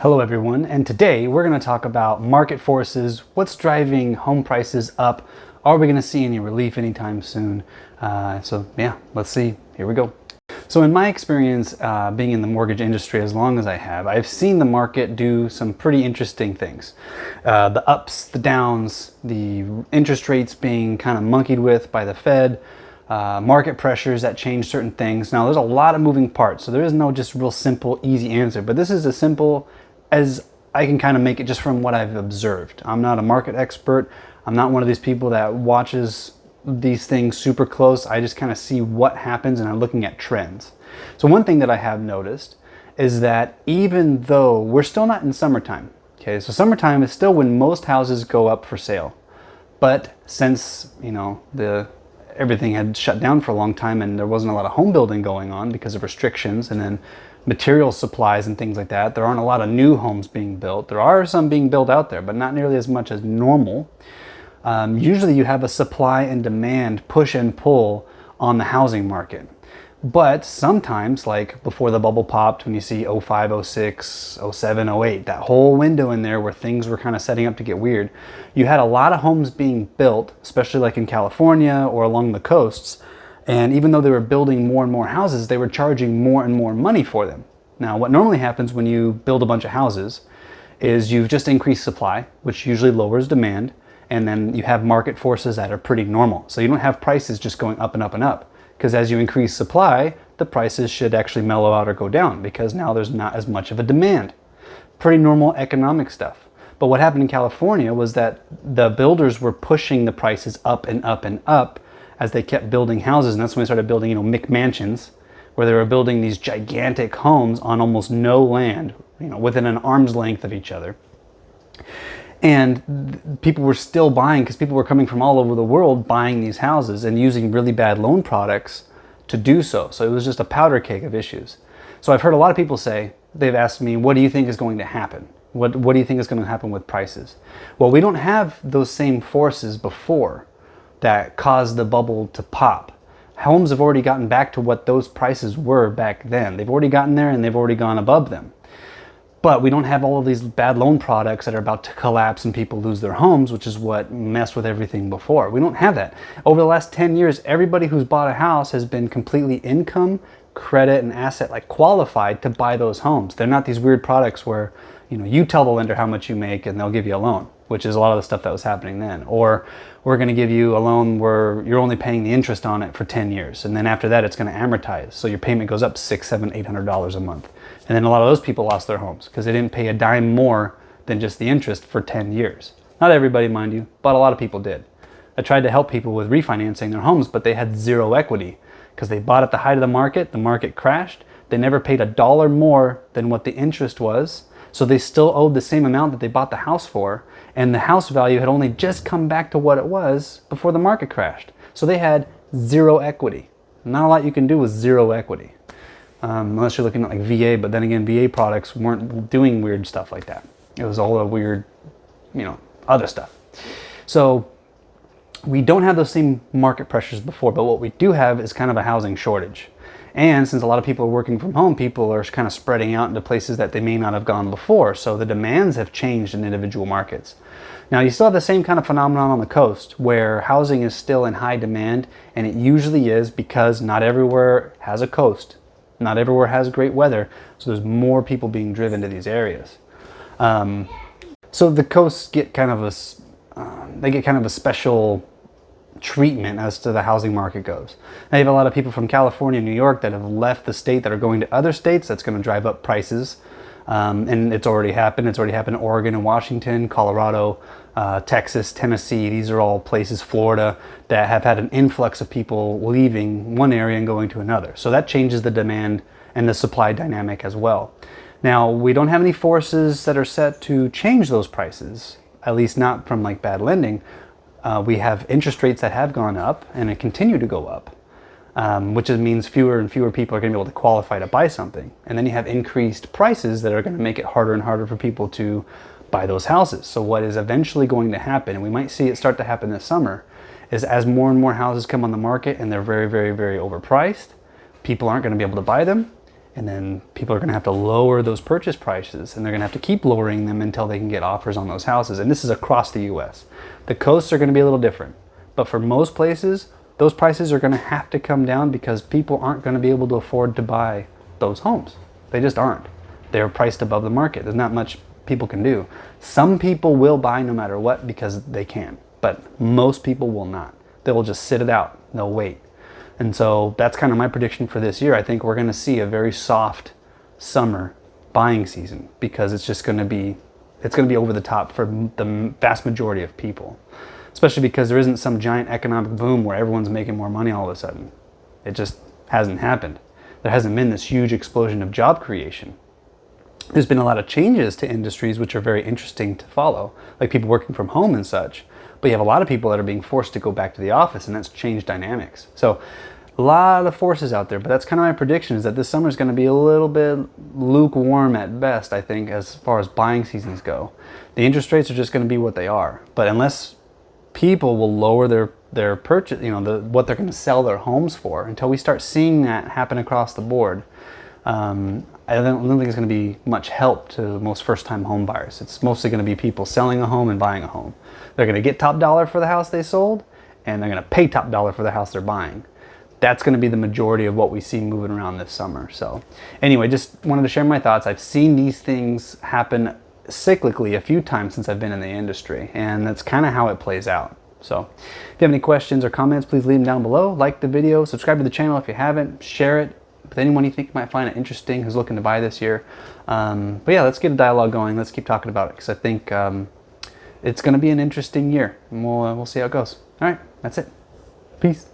Hello everyone, and today we're going to talk about market forces, what's driving home prices up, are we going to see any relief anytime soon? Let's see, here we go. So in my experience being in the mortgage industry as long as I have, I've seen the market do some pretty interesting things. The ups, the downs, the interest rates being kind of monkeyed with by the Fed, market pressures that change certain things. Now there's a lot of moving parts, so there is no just real simple, easy answer, but this is as simple as I can kind of make it just from what I've observed. I'm not a market expert. I'm not one of these people that watches these things super close. I just kind of see what happens and I'm looking at trends. So one thing that I have noticed is that even though we're still not in summertime, okay, so summertime is still when most houses go up for sale. But since, everything had shut down for a long time and there wasn't a lot of home building going on because of restrictions and then material supplies and things like that, there aren't a lot of new homes being built. There are some being built out there, but not nearly as much as normal. Usually you have a supply and demand push and pull on the housing market. But sometimes, like before the bubble popped, when you see 05, 06, 07, 08, that whole window in there where things were kind of setting up to get weird, you had a lot of homes being built, especially like in California or along the coasts. And even though they were building more and more houses, they were charging more and more money for them. Now, what normally happens when you build a bunch of houses is you've just increased supply, which usually lowers demand, and then you have market forces that are pretty normal. So you don't have prices just going up and up and up, because as you increase supply, the prices should actually mellow out or go down because now there's not as much of a demand. Pretty normal economic stuff. But what happened in California was that the builders were pushing the prices up and up and up as they kept building houses, and that's when they started building, McMansions, where they were building these gigantic homes on almost no land, within an arm's length of each other. And people were still buying because people were coming from all over the world buying these houses and using really bad loan products to do so. So it was just a powder keg of issues. So I've heard a lot of people say, they've asked me, what do you think is going to happen? What do you think is going to happen with prices? Well, we don't have those same forces before that caused the bubble to pop. Homes have already gotten back to what those prices were back then. They've already gotten there and they've already gone above them. But we don't have all of these bad loan products that are about to collapse and people lose their homes, which is what messed with everything before. We don't have that. Over the last 10 years, everybody who's bought a house has been completely income, credit, and asset qualified to buy those homes. They're not these weird products where, you tell the lender how much you make and they'll give you a loan, which is a lot of the stuff that was happening then. Or we're going to give you a loan where you're only paying the interest on it for 10 years. And then after that, it's going to amortize. So your payment goes up $600, $700, $800 a month. And then a lot of those people lost their homes because they didn't pay a dime more than just the interest for 10 years. Not everybody, mind you, but a lot of people did. I tried to help people with refinancing their homes, but they had zero equity because they bought at the height of the market crashed. They never paid $1 more than what the interest was. So they still owed the same amount that they bought the house for, and the house value had only just come back to what it was before the market crashed. So they had zero equity. Not a lot you can do with zero equity. Unless you're looking at like VA, but then again, VA products weren't doing weird stuff like that. It was all the weird, other stuff. So we don't have those same market pressures before, but what we do have is kind of a housing shortage. And since a lot of people are working from home, people are kind of spreading out into places that they may not have gone before. So the demands have changed in individual markets. Now you still have the same kind of phenomenon on the coast where housing is still in high demand, and it usually is because not everywhere has a coast. Not everywhere has great weather, so there's more people being driven to these areas. So the coasts get kind of a special treatment as to the housing market goes. Now you have a lot of people from California and New York that have left the state that are going to other states. That's going to drive up prices. And it's already happened. It's already happened in Oregon and Washington, Colorado, Texas, Tennessee. These are all places, Florida, that have had an influx of people leaving one area and going to another. So that changes the demand and the supply dynamic as well. Now, we don't have any forces that are set to change those prices, at least not from bad lending. We have interest rates that have gone up and it continue to go up, which means fewer and fewer people are going to be able to qualify to buy something. And then you have increased prices that are going to make it harder and harder for people to buy those houses. So what is eventually going to happen, and we might see it start to happen this summer, is as more and more houses come on the market and they're very, very, very overpriced, people aren't going to be able to buy them. And then people are going to have to lower those purchase prices, and they're going to have to keep lowering them until they can get offers on those houses. And this is across the US. The coasts are going to be a little different. But for most places, those prices are going to have to come down because people aren't going to be able to afford to buy those homes. They just aren't. They're priced above the market. There's not much people can do. Some people will buy no matter what because they can, but most people will not. They will just sit it out. They'll wait. And so that's kind of my prediction for this year. I think we're going to see a very soft summer buying season because it's just going to be, it's going to be over the top for the vast majority of people, especially because there isn't some giant economic boom where everyone's making more money all of a sudden. It just hasn't happened. There hasn't been this huge explosion of job creation. There's been a lot of changes to industries which are very interesting to follow, like people working from home and such. But you have a lot of people that are being forced to go back to the office, and that's changed dynamics. So a lot of forces out there, but that's kind of my prediction, is that this summer is going to be a little bit lukewarm at best, I think, as far as buying seasons go. The interest rates are just going to be what they are. But unless people will lower their purchase, what they're going to sell their homes for, until we start seeing that happen across the board, I don't think it's going to be much help to most first-time home buyers. It's mostly going to be people selling a home and buying a home. They're going to get top dollar for the house they sold, and they're going to pay top dollar for the house they're buying. That's going to be the majority of what we see moving around this summer. So anyway, just wanted to share my thoughts. I've seen these things happen cyclically a few times since I've been in the industry, and that's kind of how it plays out. So if you have any questions or comments, please leave them down below. Like the video, subscribe to the channel if you haven't, share it with anyone you think might find it interesting who's looking to buy this year. But yeah, let's get a dialogue going. Let's keep talking about it, because I think it's going to be an interesting year, and we'll see how it goes. All right, that's it. Peace.